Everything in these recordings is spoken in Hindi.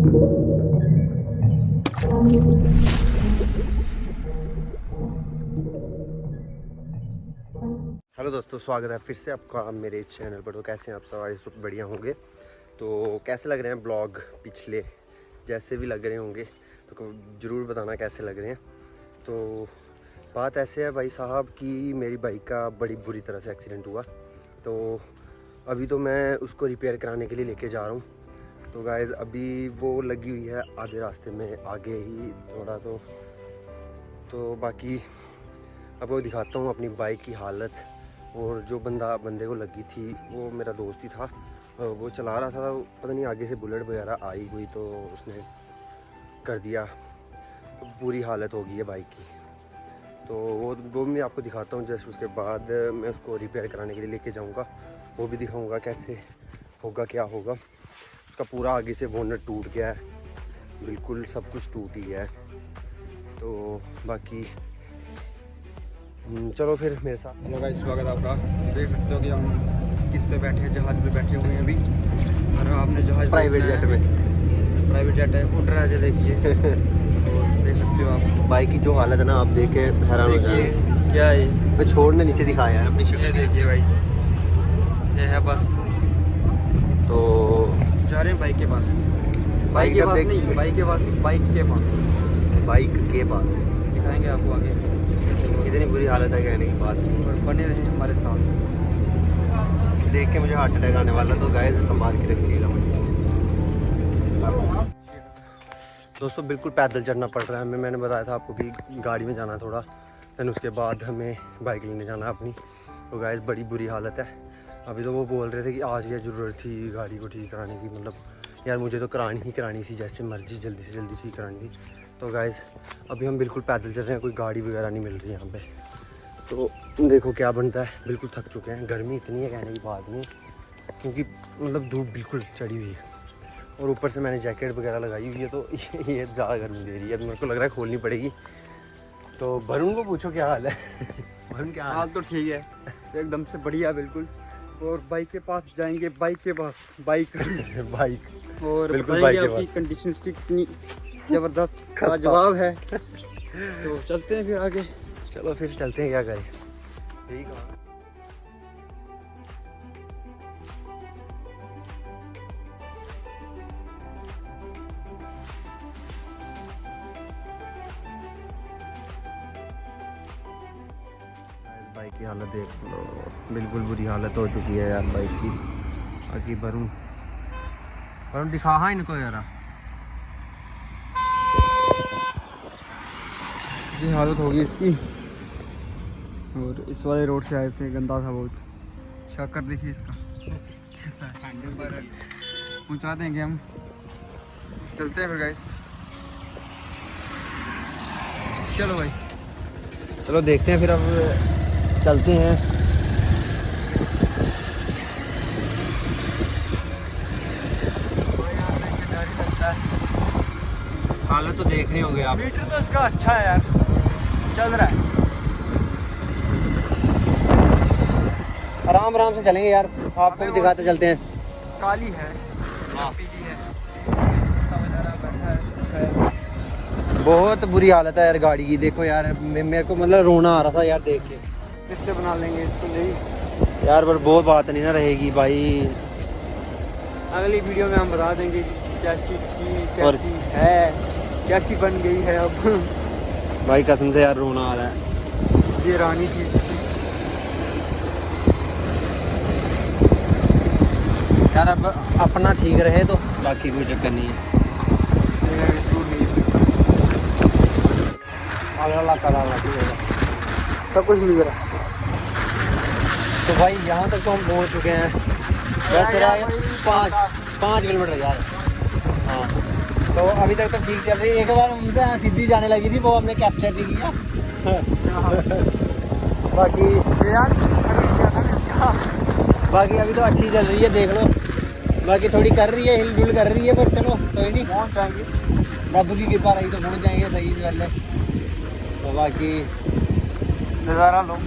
हेलो दोस्तों, स्वागत है फिर से आपका मेरे चैनल पर। तो कैसे हैं आप सब बढ़िया होंगे। तो कैसे लग रहे हैं ब्लॉग पिछले, जैसे भी लग रहे होंगे तो ज़रूर बताना कैसे लग रहे हैं। तो बात ऐसे है भाई साहब कि मेरी बाइक का बड़ी बुरी तरह से एक्सीडेंट हुआ। तो अभी तो मैं उसको रिपेयर कराने के लिए लेके जा रहा हूँ। तो गाइस अभी वो लगी हुई है आधे रास्ते में, आगे ही थोड़ा। तो बाकी आपको दिखाता हूँ अपनी बाइक की हालत। और जो बंदे को लगी थी वो मेरा दोस्त ही था, वो चला रहा था। पता नहीं आगे से बुलेट वगैरह आई हुई तो उसने कर दिया। तो बुरी हालत हो गई है बाइक की। तो वो मैं आपको दिखाता हूँ। जैसे उसके बाद मैं उसको रिपेयर कराने के लिए लेके जाऊँगा, वो भी दिखाऊँगा कैसे होगा, क्या होगा। उसका पूरा आगे से बोनट टूट गया है, बिल्कुल सब कुछ टूट ही है। तो बाकी चलो फिर मेरे साथ। हेलो गाइस, स्वागत है आपका। देख सकते हो कि हम किस पे बैठे हैं, जहाज पे बैठे हुए हैं अभी। और आपने जहाज प्राइवेट जेट में, प्राइवेट जेट है, उड़ रहा है देखिए। तो देख सकते हो आप बाइक की जो हालत है ना, आप देख के हैरान हो जाए। क्या है तो छोड़ने नीचे दिखाया यार अपनी शक्ल। ये देखिए भाई, ये है बस। तो जा रहे हैं बाइक के पास। बाइक के पास नहीं, बाइक के पास नहीं, बाइक के पास। बाइक के पास दिखाएंगे आपको आगे। इतनी बुरी हालत है कहने की बात। और बने रहे हमारे साथ। देख के मुझे हार्ट अटैक आने वाला। तो गाइस संभाल के रखिएगा मुझे। दोस्तों बिल्कुल पैदल चढ़ना पड़ रहा है हमें। मैंने बताया था आपको कि गाड़ी में जाना थोड़ा, फिर उसके बाद हमें बाइक लेने जाना अपनी। तो गाइस बड़ी बुरी हालत है। अभी तो वो बोल रहे थे कि आज क्या ज़रूरत थी गाड़ी को ठीक कराने की। मतलब यार मुझे तो करानी थी, जैसे मर्जी जल्दी से जल्दी ठीक करानी थी। तो गाइस अभी हम बिल्कुल पैदल चल रहे हैं, कोई गाड़ी वगैरह नहीं मिल रही यहाँ पे। तो देखो क्या बनता है। बिल्कुल थक चुके हैं, गर्मी इतनी है कहने की बात नहीं, क्योंकि मतलब धूप बिल्कुल चढ़ी हुई है। और ऊपर से मैंने जैकेट वगैरह लगाई हुई है, तो ये ज़्यादा गर्मी दे रही है। अभी मेरे को लग रहा है खोलनी पड़ेगी। तो वरुण को पूछो क्या हाल है। वरुण क्या हाल तो ठीक है, एकदम से बढ़िया बिल्कुल। और बाइक के पास जाएंगे, बाइक के पास बाइक बाइक और बिल्कुल बताएंगे बाइक के आपकी पास। कंडीशन उसकी कितनी जबरदस्त लाजवाब है। तो चलते हैं फिर आगे। चलो फिर चलते हैं, क्या करें। ठीक है। बाइक की हालत देख लो, बिल्कुल बुरी हालत हो चुकी है यार बाइक की। बाकी वरुण दिखा हाँ इनको यार। जी हालत होगी इसकी। और इस वाले रोड से आए थे, गंदा था बहुत। शक्कर देखिए इसका कैसा है। हैंडल पर पहुँचा देंगे हम। चलते हैं फिर गाइस। चलो भाई, चलो देखते हैं फिर, अब चलते हैं। हालत तो देख रहे होंगे आप। मीटर तो इसका अच्छा है यार, चल रहा है। आराम आराम से चलेंगे यार, आपको भी दिखाते चलते हैं। काली है, पीली है, बैठा है। बहुत बुरी हालत है यार गाड़ी की। देखो यार मेरे को मतलब रोना आ रहा था यार देख के। फिर से बना लेंगे इसको नहीं यार पर बहुत बात नहीं ना रहेगी भाई। अगली वीडियो में हम बता देंगे कि कैसी थी, और कैसी है, कैसी बन गई है अब। भाई कसम से यार रोना आ रहा है। ये रानी थी इसकी। यार अब अपना ठीक रहे तो बाकी कोई चक्कर नहीं है। सब कुछ मिल रहा। तो भाई यहाँ तक तो हम पहुँच चुके हैं। वैसे रहा 5 किलोमीटर यार। हाँ तो अभी तक तो ठीक चल रही है। एक बार हमसे सीधी जाने लगी थी, वो हमने कैप्चर नहीं किया। बाकी अभी तो अच्छी चल रही है, देख लो। बाकी थोड़ी कर रही है, हिल डुल कर रही है, पर चलो कोई नहीं, पहुँच जाएंगे। रब की कृपा रही तो पहुँच जाएंगे सही से पहले। तो बाकी नज़ारा लो।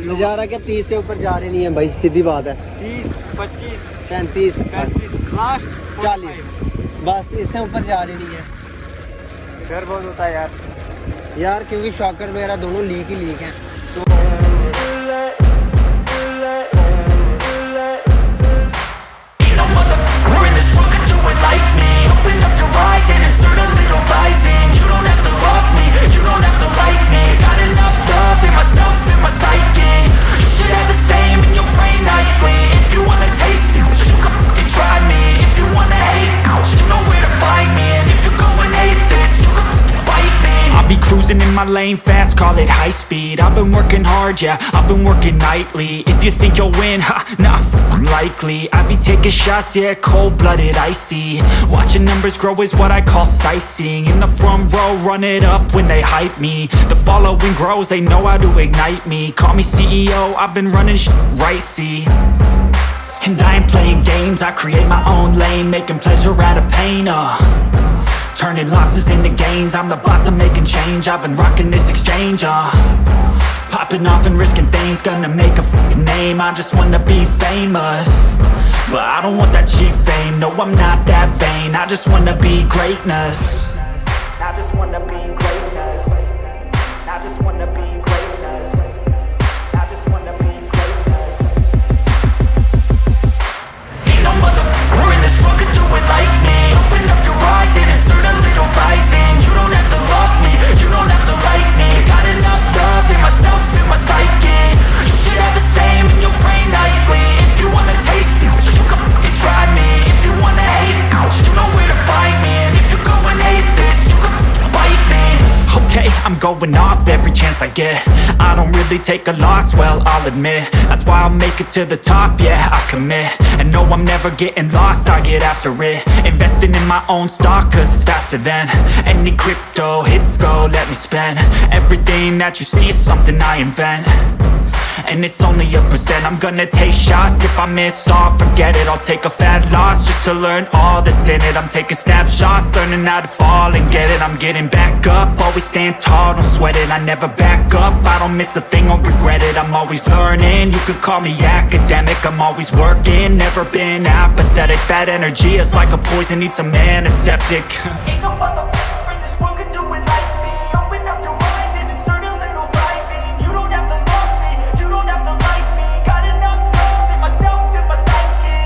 नज़ारा क्या 30 से ऊपर जा रहे नहीं है भाई, सीधी बात है। 30, 25, 35, 35, लास्ट 40, बस इससे ऊपर जा रही नहीं है। डर बहुत होता है यार क्योंकि शॉकर वगैरह दोनों लीक ही लीक हैं तो Cruising in my lane fast, call it high speed. I've been working hard, yeah, I've been working nightly. If you think you'll win, ha, not likely. I be taking shots, yeah, cold-blooded, icy. Watching numbers grow is what I call sightseeing. In the front row, run it up when they hype me. The following grows, they know how to ignite me. Call me CEO, I've been running right, see. And I ain't playing games, I create my own lane, making pleasure out of pain, turning losses into gains. I'm the boss, I'm making change. I've been rocking this exchange, popping off and risking things. Gonna make a name, I just wanna be famous. But I don't want that cheap fame, no I'm not that vain. I just wanna be greatness. I just wanna be greatness. I just wanna be greatness. I just wanna be greatness. Ain't no motherfucker in this world could do it like me. Open up your eyes and insert a little rising. You don't have to love me, you don't have to like me. Got enough love in myself, in my psyche. You should have the same in your brain nightly. If you wanna taste me, you can fucking try me. If you wanna hate, you know where to find me. And if you go and hate this, you can fucking bite me. Okay, I'm going off every chance I get. I don't really take a loss, well, I'll admit. That's why I'll make it to the top, yeah, I commit. And no, I'm never getting lost, I get after it. Investing in my own stock, cause it's faster than any crypto hits go, let me spend. Everything that you see is something I invent. And it's only a percent. I'm gonna take shots. If I miss all, forget it. I'll take a fat loss just to learn all that's in it. I'm taking snapshots, learning how to fall and get it. I'm getting back up, always stand tall, don't sweat it. I never back up, I don't miss a thing or regret it. I'm always learning, you could call me academic. I'm always working, never been apathetic. That energy is like a poison, needs some antiseptic. Ain't no motherfucker in this world could do it like me. Open up your eyes and insert a little rising. You don't have to love me, you don't have to like me. Got enough love in myself, in my psyche.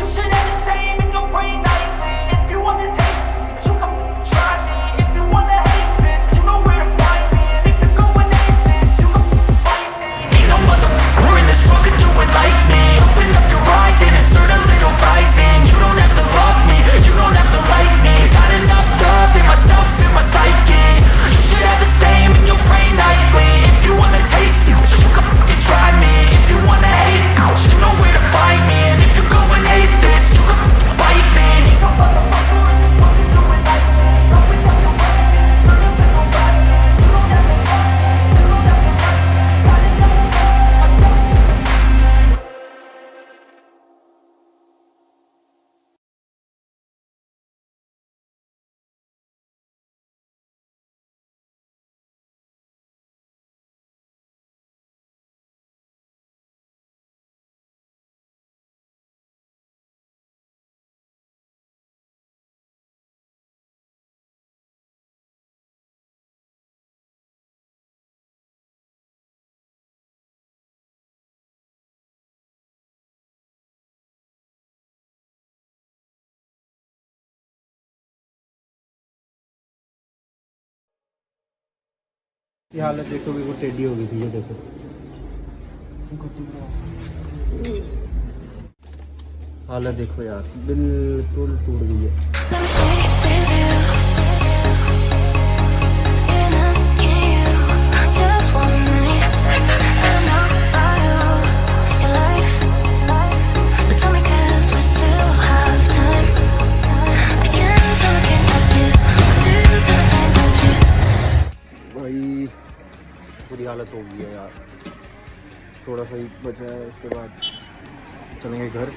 You should have the same in your brain nightly. If you wanna taste me, you can try me. If you wanna hate bitch, you know where to find me. And if you go and hate this, you can fight me. Ain't no motherfucker in this world could do it like me. Open up your eyes and insert a little rising. You don't have to love me, you don't have to like me. Got enough love in myself, in my psyche. You should have the same in your brain nightly. If you wanna taste me, you can fucking try me. If you wanna hate, you know where to find me. And if you go and hate this, you can fucking bite me. Ain't no motherfucker in this world can do it like me. Open up your eyes and insert a little rising. You don't have to love me, you don't have to like me. Got enough love in myself. ये हालत देखो, बिल्कुल टेढ़ी हो गई थी। ये देखो, हालत देखो यार, बिल्कुल टूट गई है। Let me stay with you. You're asking you just one night. I know I owe your life, but tell me 'cause we still have time. I can't stop looking at you. I do feel the same, don't you? भाई बुरी हालत हो गई है यार। थोड़ा सा ही बचा है, इसके बाद चलेंगे घर।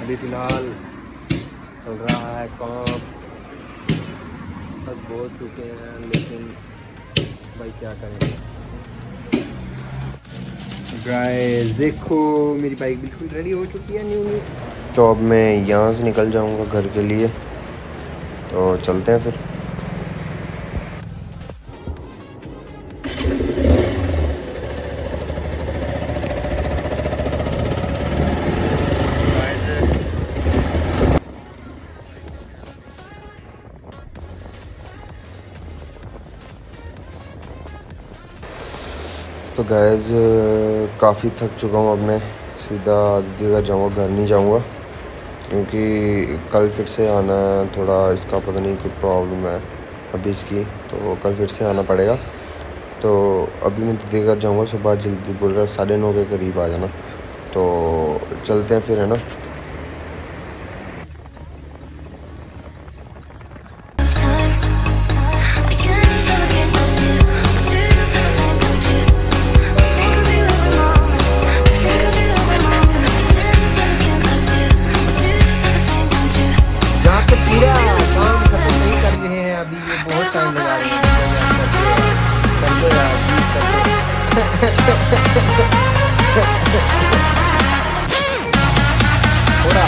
अभी फ़िलहाल चल रहा है काम, थक बहुत चुके हैं, लेकिन भाई क्या करेंगे। गाइस देखो, मेरी बाइक बिल्कुल रेडी हो चुकी है, न्यू तो अब मैं यहाँ से निकल जाऊँगा घर के लिए, तो चलते हैं फिर। तो गाइस काफ़ी थक चुका हूँ, अब मैं सीधा दीदी घर जाऊँगा, घर नहीं जाऊँगा क्योंकि कल फिर से आना है। थोड़ा इसका पता नहीं कुछ प्रॉब्लम है अभी इसकी, तो कल फिर से आना पड़ेगा। तो अभी मैं दीदी घर जाऊँगा, सुबह जल्दी बोल रहा 9:30 के करीब आ जाना। तो चलते हैं फिर, है ना। जहाँ पे पूरा काम खत्म नहीं कर रहे हैं अभी, ये बहुत टाइम लगा रहे हैं। कर दो यार, थोड़ा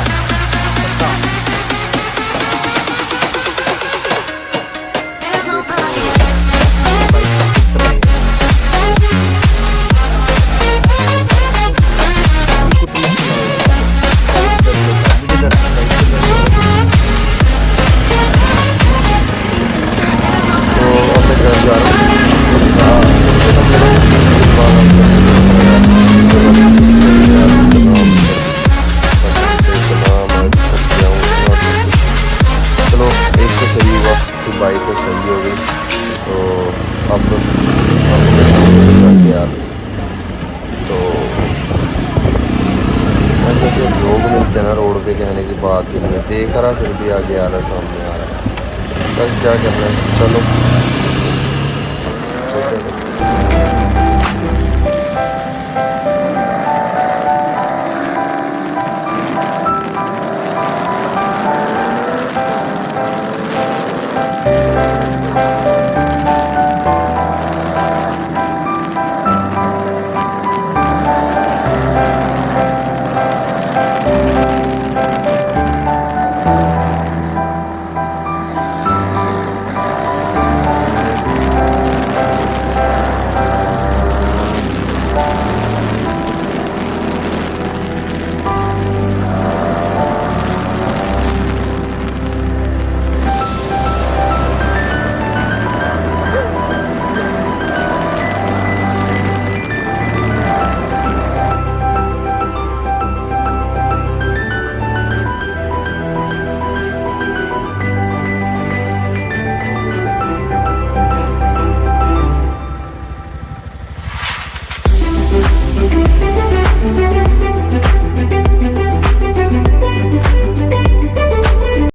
बाइक तो सही हो गई। तो अब यार, तो ऐसे ऐसे लोग मिलते हैं ना रोड पे, कहने की बात ही नहीं है। देख रहा फिर भी आगे आ रहा, सामने आ रहा है, बस क्या करना है। चलो चलते हैं।